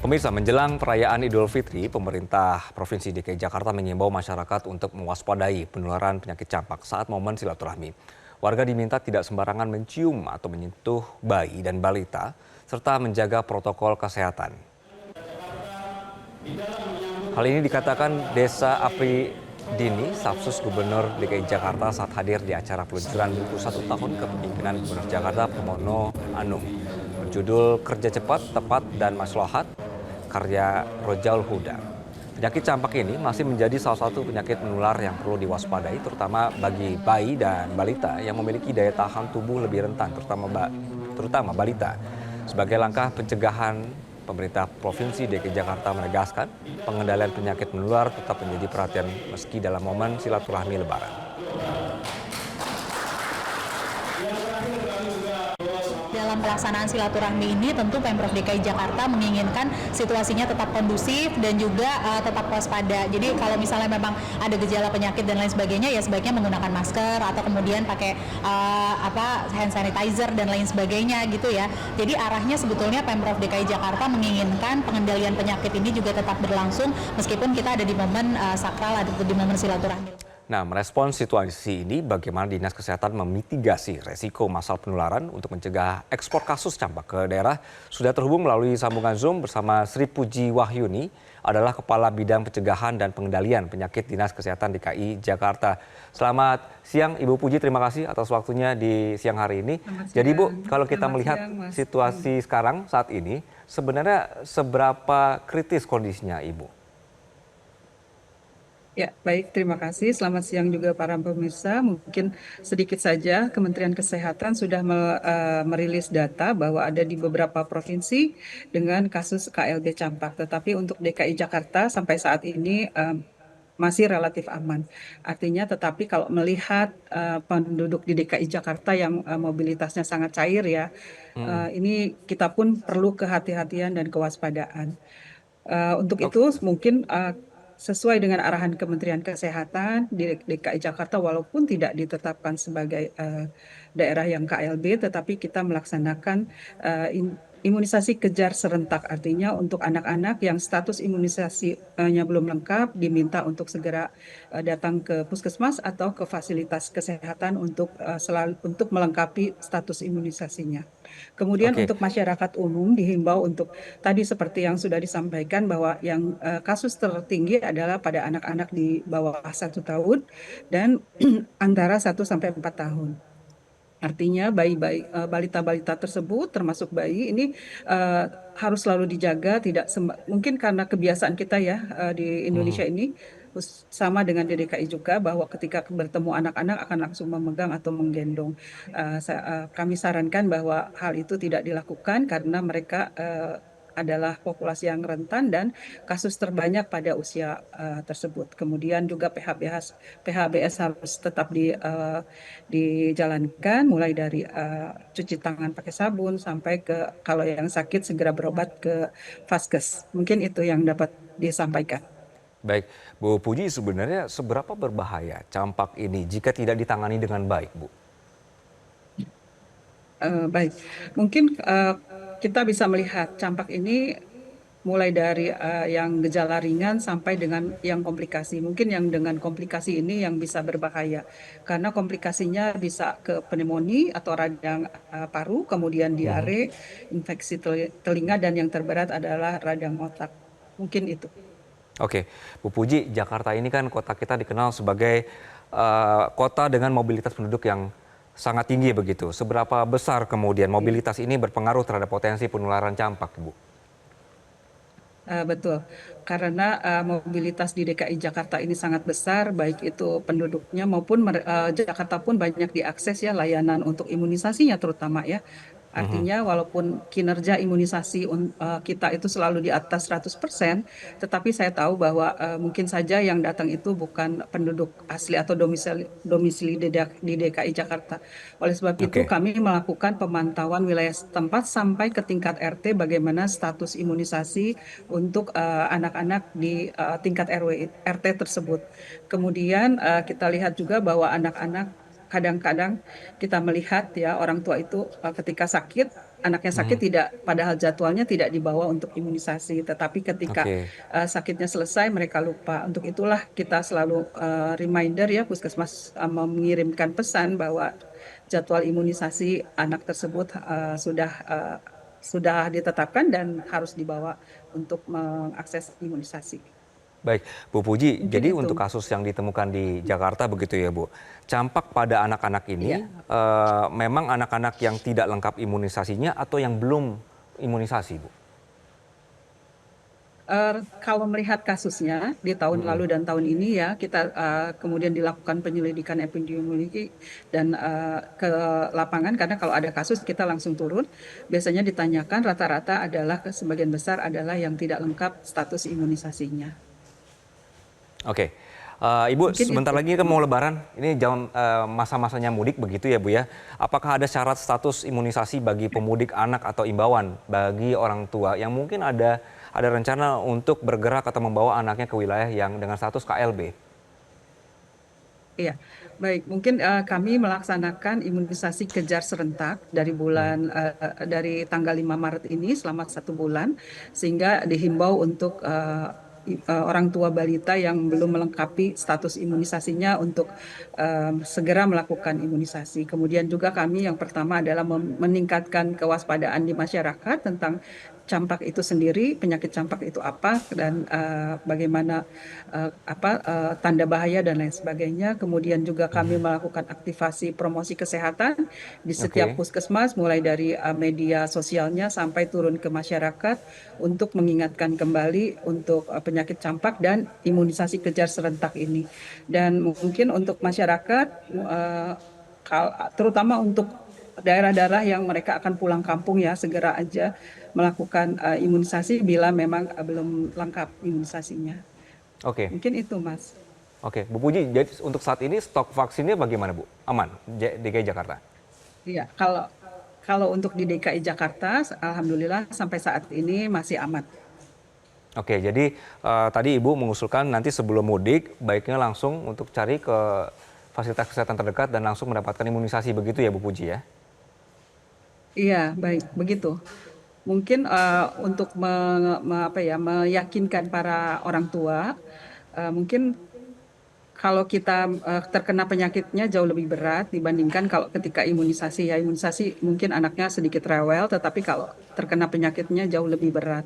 Pemirsa, menjelang perayaan Idul Fitri, pemerintah Provinsi DKI Jakarta mengimbau masyarakat untuk mewaspadai penularan penyakit campak saat momen silaturahmi. Warga diminta tidak sembarangan mencium atau menyentuh bayi dan balita, serta menjaga protokol kesehatan. Hal ini dikatakan Desa Apridini, Stafsus Gubernur DKI Jakarta saat hadir di acara peluncuran buku 1 tahun kepemimpinan Gubernur Jakarta Pramono Anung berjudul Kerja Cepat, Tepat, dan Maslahat, karya Rojaul Huda. Penyakit campak ini masih menjadi salah satu penyakit menular yang perlu diwaspadai, terutama bagi bayi dan balita yang memiliki daya tahan tubuh lebih rentan, terutama balita. Sebagai langkah pencegahan, pemerintah Provinsi DKI Jakarta menegaskan pengendalian penyakit menular tetap menjadi perhatian meski dalam momen silaturahmi Lebaran. Dalam pelaksanaan silaturahmi ini tentu Pemprov DKI Jakarta menginginkan situasinya tetap kondusif dan juga tetap waspada. Jadi kalau misalnya memang ada gejala penyakit dan lain sebagainya, ya sebaiknya menggunakan masker atau kemudian pakai hand sanitizer dan lain sebagainya gitu ya. Jadi arahnya sebetulnya Pemprov DKI Jakarta menginginkan pengendalian penyakit ini juga tetap berlangsung meskipun kita ada di momen sakral atau di momen silaturahmi. Nah, merespons situasi ini, bagaimana Dinas Kesehatan memitigasi resiko masal penularan untuk mencegah ekspor kasus campak ke daerah? Sudah terhubung melalui sambungan Zoom bersama Sri Puji Wahyuni, adalah Kepala Bidang Pencegahan dan Pengendalian Penyakit Dinas Kesehatan DKI Jakarta. Selamat siang Ibu Puji, terima kasih atas waktunya di siang hari ini. Jadi Bu, kalau kita melihat situasi sekarang saat ini, sebenarnya seberapa kritis kondisinya Ibu? Ya, baik. Terima kasih. Selamat siang juga para pemirsa. Mungkin sedikit saja, Kementerian Kesehatan sudah merilis data bahwa ada di beberapa provinsi dengan kasus KLB campak. Tetapi untuk DKI Jakarta sampai saat ini masih relatif aman. Artinya, tetapi kalau melihat penduduk di DKI Jakarta yang mobilitasnya sangat cair ya, ini kita pun perlu kehati-hatian dan kewaspadaan. Untuk itu mungkin sesuai dengan arahan Kementerian Kesehatan di DKI Jakarta, walaupun tidak ditetapkan sebagai daerah yang KLB, tetapi kita melaksanakan imunisasi kejar serentak. Artinya untuk anak-anak yang status imunisasinya belum lengkap diminta untuk segera datang ke puskesmas atau ke fasilitas kesehatan untuk melengkapi status imunisasinya. Kemudian untuk masyarakat umum dihimbau untuk tadi seperti yang sudah disampaikan bahwa yang kasus tertinggi adalah pada anak-anak di bawah 1 tahun dan antara 1 sampai 4 tahun. Artinya balita-balita tersebut termasuk bayi ini harus selalu dijaga, tidak mungkin karena kebiasaan kita ya di Indonesia ini sama dengan di DKI juga, bahwa ketika bertemu anak-anak akan langsung memegang atau menggendong. Kami sarankan bahwa hal itu tidak dilakukan karena mereka adalah populasi yang rentan dan kasus terbanyak pada usia tersebut. Kemudian juga PHBS harus tetap dijalankan, mulai dari cuci tangan pakai sabun sampai ke kalau yang sakit segera berobat ke Vaskes. Mungkin itu yang dapat disampaikan. Baik, Bu Puji, sebenarnya seberapa berbahaya campak ini jika tidak ditangani dengan baik, Bu? Baik, mungkin kita bisa melihat campak ini mulai dari yang gejala ringan sampai dengan yang komplikasi. Mungkin yang dengan komplikasi ini yang bisa berbahaya, karena komplikasinya bisa ke pneumonia atau radang paru, kemudian diare, infeksi telinga, dan yang terberat adalah radang otak. Mungkin itu. Oke, Bu Puji, Jakarta ini kan kota kita dikenal sebagai kota dengan mobilitas penduduk yang sangat tinggi begitu. Seberapa besar kemudian mobilitas ini berpengaruh terhadap potensi penularan campak, Bu? Betul, karena mobilitas di DKI Jakarta ini sangat besar, baik itu penduduknya maupun Jakarta pun banyak diakses ya layanan untuk imunisasinya terutama ya. Artinya walaupun kinerja imunisasi kita itu selalu di atas 100%, tetapi saya tahu bahwa mungkin saja yang datang itu bukan penduduk asli atau domisili di DKI Jakarta. Oleh sebab itu kami melakukan pemantauan wilayah setempat sampai ke tingkat RT bagaimana status imunisasi untuk anak-anak di tingkat RW RT tersebut. Kemudian kita lihat juga bahwa anak-anak kadang-kadang kita melihat ya orang tua itu ketika sakit anaknya sakit tidak, padahal jadwalnya tidak dibawa untuk imunisasi, tetapi ketika Oke. sakitnya selesai mereka lupa. Untuk itulah kita selalu reminder ya, Puskesmas mengirimkan pesan bahwa jadwal imunisasi anak tersebut sudah ditetapkan dan harus dibawa untuk mengakses imunisasi. Baik, Bu Puji, Mungkin jadi itu. untuk kasus yang ditemukan di Jakarta begitu ya Bu, campak pada anak-anak ini Iya. memang anak-anak yang tidak lengkap imunisasinya atau yang belum imunisasi Bu? Kalau melihat kasusnya di tahun Mm-mm. lalu dan tahun ini ya, kita kemudian dilakukan penyelidikan epidemiologi dan ke lapangan, karena kalau ada kasus kita langsung turun. Biasanya ditanyakan rata-rata adalah sebagian besar adalah yang tidak lengkap status imunisasinya. Oke. Ibu, Mungkin sebentar itu. lagi kan mau Lebaran, ini jam masa-masanya mudik begitu ya Bu ya. Apakah ada syarat status imunisasi bagi pemudik anak atau imbauan bagi orang tua yang mungkin ada rencana untuk bergerak atau membawa anaknya ke wilayah yang dengan status KLB? Iya, baik. Mungkin kami melaksanakan imunisasi kejar serentak dari tanggal 5 Maret ini selama 1 bulan, sehingga dihimbau untuk orang tua balita yang belum melengkapi status imunisasinya untuk segera melakukan imunisasi. Kemudian juga kami yang pertama adalah meningkatkan kewaspadaan di masyarakat tentang campak itu sendiri, penyakit campak itu apa, dan bagaimana tanda bahaya dan lain sebagainya. Kemudian juga kami melakukan aktivasi promosi kesehatan di setiap Oke. puskesmas, mulai dari media sosialnya sampai turun ke masyarakat untuk mengingatkan kembali untuk penyakit campak dan imunisasi kejar serentak ini. Dan mungkin untuk masyarakat, terutama untuk daerah-daerah yang mereka akan pulang kampung ya, segera aja melakukan imunisasi bila memang belum lengkap imunisasinya. Oke. Mungkin itu, Mas. Oke, Bu Puji, jadi untuk saat ini stok vaksinnya bagaimana Bu? Aman, DKI Jakarta? Iya, kalau untuk di DKI Jakarta, alhamdulillah sampai saat ini masih aman. Oke, jadi tadi Ibu mengusulkan nanti sebelum mudik, baiknya langsung untuk cari ke fasilitas kesehatan terdekat dan langsung mendapatkan imunisasi, begitu ya Bu Puji ya? Iya, baik, begitu. Mungkin untuk meyakinkan para orang tua, mungkin kalau kita terkena penyakitnya jauh lebih berat dibandingkan kalau ketika imunisasi ya. Imunisasi mungkin anaknya sedikit rewel, tetapi kalau terkena penyakitnya jauh lebih berat.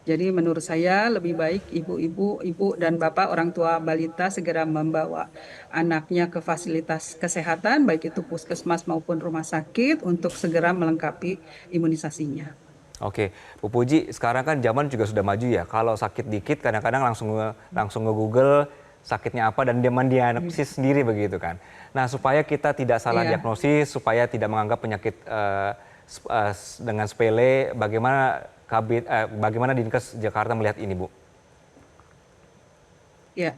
Jadi menurut saya lebih baik ibu dan bapak orang tua balita segera membawa anaknya ke fasilitas kesehatan, baik itu puskesmas maupun rumah sakit, untuk segera melengkapi imunisasinya. Oke, Bu Puji, sekarang kan zaman juga sudah maju ya. Kalau sakit dikit kadang-kadang langsung nge-Google sakitnya apa dan dia mendiagnosis sendiri begitu kan. Nah, supaya kita tidak salah Iya. diagnosis, supaya tidak menganggap penyakit dengan sepele, bagaimana Dinkes Jakarta melihat ini, Bu? Ya,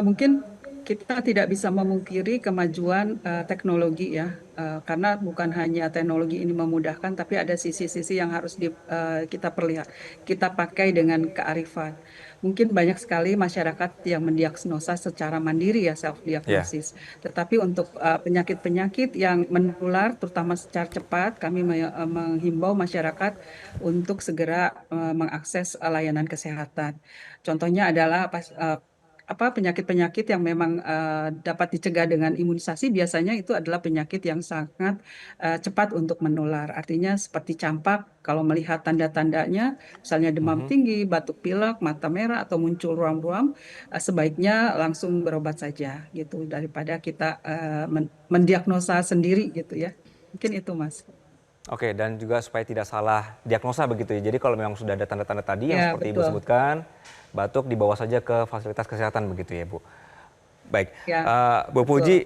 mungkin kita tidak bisa memungkiri kemajuan teknologi ya, karena bukan hanya teknologi ini memudahkan, tapi ada sisi-sisi yang harus kita pakai dengan kearifan. Mungkin banyak sekali masyarakat yang mendiagnosa secara mandiri ya, self Ya. diagnosis. Tetapi untuk penyakit-penyakit yang menular, terutama secara cepat, kami menghimbau masyarakat untuk segera mengakses layanan kesehatan. Contohnya adalah penyakit-penyakit yang memang dapat dicegah dengan imunisasi, biasanya itu adalah penyakit yang sangat cepat untuk menular. Artinya seperti campak, kalau melihat tanda-tandanya, misalnya demam Mhm. tinggi, batuk pilek, mata merah, atau muncul ruam-ruam, sebaiknya langsung berobat saja gitu, daripada kita mendiagnosa sendiri gitu ya. Mungkin itu, Mas. Oke, dan juga supaya tidak salah diagnosa begitu ya. Jadi kalau memang sudah ada tanda-tanda tadi yang Ya, seperti Ibu betul. sebutkan, batuk dibawa saja ke fasilitas kesehatan begitu ya, Bu. Baik, Ya, Bu betul. Puji,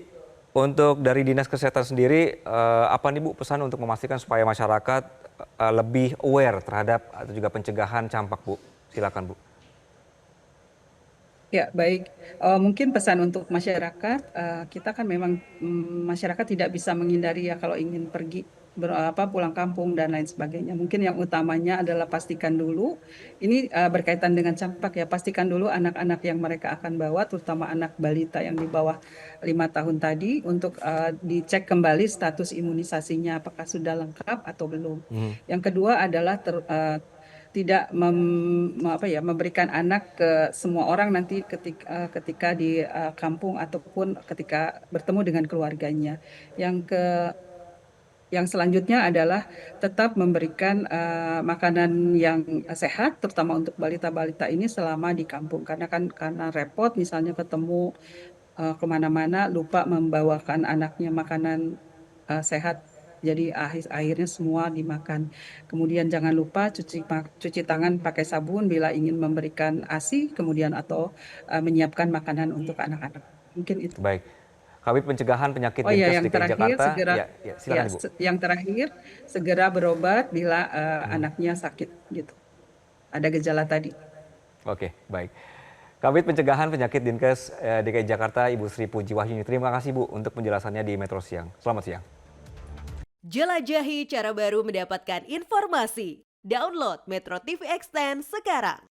untuk dari Dinas Kesehatan sendiri, apa nih Bu pesan untuk memastikan supaya masyarakat lebih aware terhadap atau juga pencegahan campak, Bu? Silakan, Bu. Ya, baik. Mungkin pesan untuk masyarakat, kita kan memang masyarakat tidak bisa menghindari ya kalau ingin pergi pulang kampung dan lain sebagainya. Mungkin yang utamanya adalah pastikan dulu, ini berkaitan dengan campak ya, pastikan dulu anak-anak yang mereka akan bawa, terutama anak balita yang di bawah 5 tahun tadi, untuk dicek kembali status imunisasinya, apakah sudah lengkap atau belum. Yang kedua adalah tidak memberikan anak ke semua orang nanti ketika di kampung ataupun ketika bertemu dengan keluarganya. Yang selanjutnya adalah tetap memberikan makanan yang sehat, terutama untuk balita-balita ini selama di kampung. Karena repot, misalnya ketemu kemana-mana lupa membawakan anaknya makanan sehat. Jadi akhirnya semua dimakan. Kemudian jangan lupa cuci tangan pakai sabun bila ingin memberikan ASI, kemudian atau menyiapkan makanan untuk anak-anak. Mungkin itu. Baik. Kabit Pencegahan Penyakit Oh iya, Dinkes yang DKI terakhir Jakarta. segera Ya, silakan Ibu. yang terakhir segera berobat bila anaknya sakit gitu. Ada gejala tadi. Oke, baik. Kabit Pencegahan Penyakit Dinkes DKI Jakarta, Ibu Sri Puji Wahyuni. Terima kasih Bu untuk penjelasannya di Metro Siang. Selamat siang. Jelajahi cara baru mendapatkan informasi. Download Metro TV Extend sekarang.